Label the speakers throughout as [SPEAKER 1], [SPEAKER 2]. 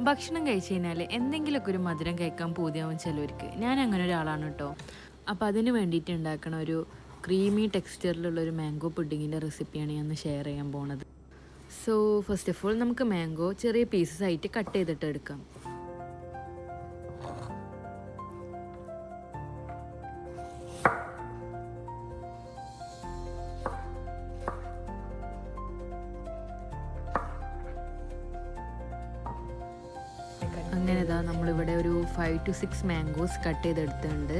[SPEAKER 1] ഭക്ഷണം കഴിച്ച് കഴിഞ്ഞാൽ എന്തെങ്കിലുമൊക്കെ ഒരു മധുരം കഴിക്കാൻ പൂതിയാവും ചിലവർക്ക്. ഞാൻ അങ്ങനെ ഒരാളാണ് കേട്ടോ. അപ്പോൾ അതിന് വേണ്ടിയിട്ട് ഉണ്ടാക്കണ ഒരു ക്രീമി ടെക്സ്ചറിലുള്ളൊരു മാംഗോ പുഡിങ്ങിൻ്റെ റെസിപ്പിയാണ് ഞാൻ ഷെയർ ചെയ്യാൻ പോണത്. സോ ഫസ്റ്റ് ഓഫ് ഓൾ നമുക്ക് മാംഗോ ചെറിയ പീസസ് ആയിട്ട് കട്ട് ചെയ്തിട്ട് എടുക്കാം. അങ്ങനെ ഇതാ നമ്മളിവിടെ ഒരു 5 to 6 മാംഗോസ് കട്ട് ചെയ്തെടുത്തിട്ടുണ്ട്.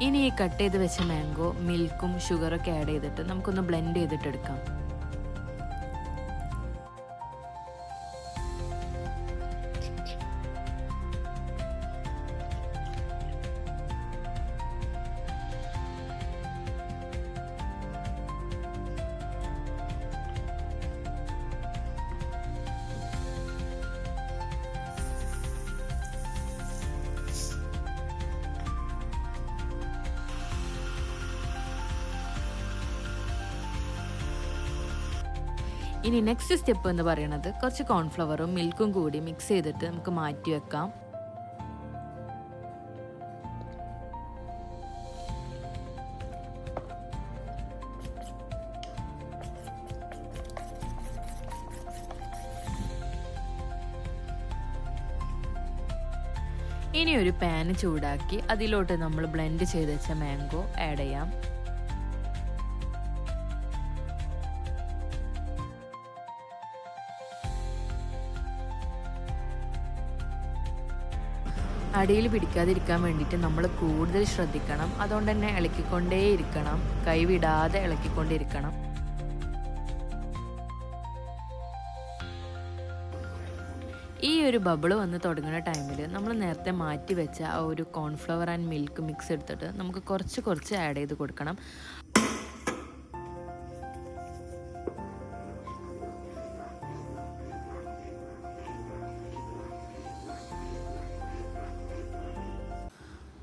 [SPEAKER 1] ഇനി ഈ കട്ട് ചെയ്ത് വെച്ച മാംഗോ മിൽക്കും ഷുഗറൊക്കെ ആഡ് ചെയ്തിട്ട് നമുക്കൊന്ന് ബ്ലെൻഡ് ചെയ്തിട്ടെടുക്കാം. ഇനി നെക്സ്റ്റ് സ്റ്റെപ്പ് എന്ന് പറയുന്നത് കുറച്ച് കോൺഫ്ലവറും മിൽക്കും കൂടി മിക്സ് ചെയ്തിട്ട് നമുക്ക് മാറ്റി വെക്കാം. ഇനി ഒരു പാൻ ചൂടാക്കി അതിലോട്ട് നമ്മൾ ബ്ലെൻഡ് ചെയ്ത് വെച്ച മാംഗോ ആഡ് ചെയ്യാം. അടിയിൽ പിടിക്കാതിരിക്കാൻ വേണ്ടിയിട്ട് നമ്മൾ കൂടുതൽ ശ്രദ്ധിക്കണം. അതുകൊണ്ട് തന്നെ ഇളക്കിക്കൊണ്ടേയിരിക്കണം, കൈവിടാതെ ഇളക്കിക്കൊണ്ടിരിക്കണം. ഈ ഒരു ബബിള് വന്ന് തുടങ്ങുന്ന ടൈമിൽ നമ്മൾ നേരത്തെ മാറ്റി വെച്ച ആ ഒരു കോൺഫ്ലവർ ആൻഡ് മിൽക്ക് മിക്സ് എടുത്തിട്ട് നമുക്ക് കുറച്ച് ആഡ് ചെയ്ത് കൊടുക്കണം.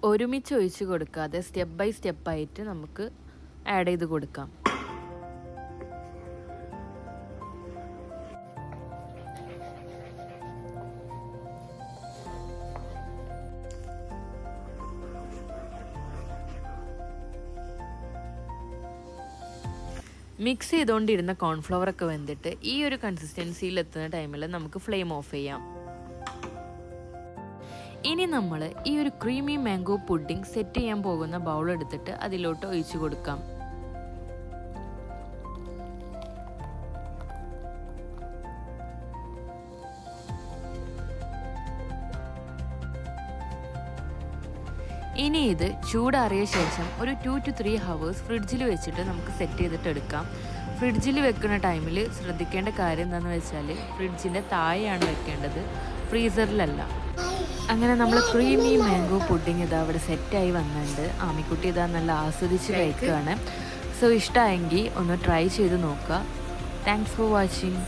[SPEAKER 1] ഒരുമിച്ച് ഒഴിച്ച് കൊടുക്കാതെ സ്റ്റെപ്പ് ബൈ സ്റ്റെപ്പായിട്ട് നമുക്ക് ആഡ് ചെയ്ത് കൊടുക്കാം. മിക്സ് ചെയ്തുകൊണ്ടിരുന്ന കോൺഫ്ലവറൊക്കെ വെന്തിട്ട് ഈ ഒരു കൺസിസ്റ്റൻസിയിൽ എത്തുന്ന ടൈമിൽ നമുക്ക് ഫ്ലെയിം ഓഫ് ചെയ്യാം. ഇനി നമ്മൾ ഈ ഒരു ക്രീമി മാംഗോ പുഡിംഗ് സെറ്റ് ചെയ്യാൻ പോകുന്ന ബൗൾ എടുത്തിട്ട് അതിലോട്ട് ഒഴിച്ചു കൊടുക്കാം. ഇനി ഇത് ചൂടാറിയ ശേഷം ഒരു 2 to 3 hours ഫ്രിഡ്ജിൽ വെച്ചിട്ട് നമുക്ക് സെറ്റ് ചെയ്തിട്ട് എടുക്കാം. ഫ്രിഡ്ജിൽ വെക്കുന്ന ടൈമിൽ ശ്രദ്ധിക്കേണ്ട കാര്യം എന്താണെന്ന് വെച്ചാൽ ഫ്രിഡ്ജിൻ്റെ താഴെയാണ് വെക്കേണ്ടത്, ഫ്രീസറിലല്ല. അങ്ങനെ നമ്മൾ ക്രീമി മാംഗോ പുഡിംഗ് ഇതാ അവിടെ സെറ്റായി വന്നിട്ടുണ്ട്. ആമിക്കുട്ടി ഇതാ നല്ല ആസ്വദിച്ച് കഴിക്കുകയാണ്. സോ ഇഷ്ടമായെങ്കിൽ ഒന്ന് ട്രൈ ചെയ്ത് നോക്കുക. Thanks for watching.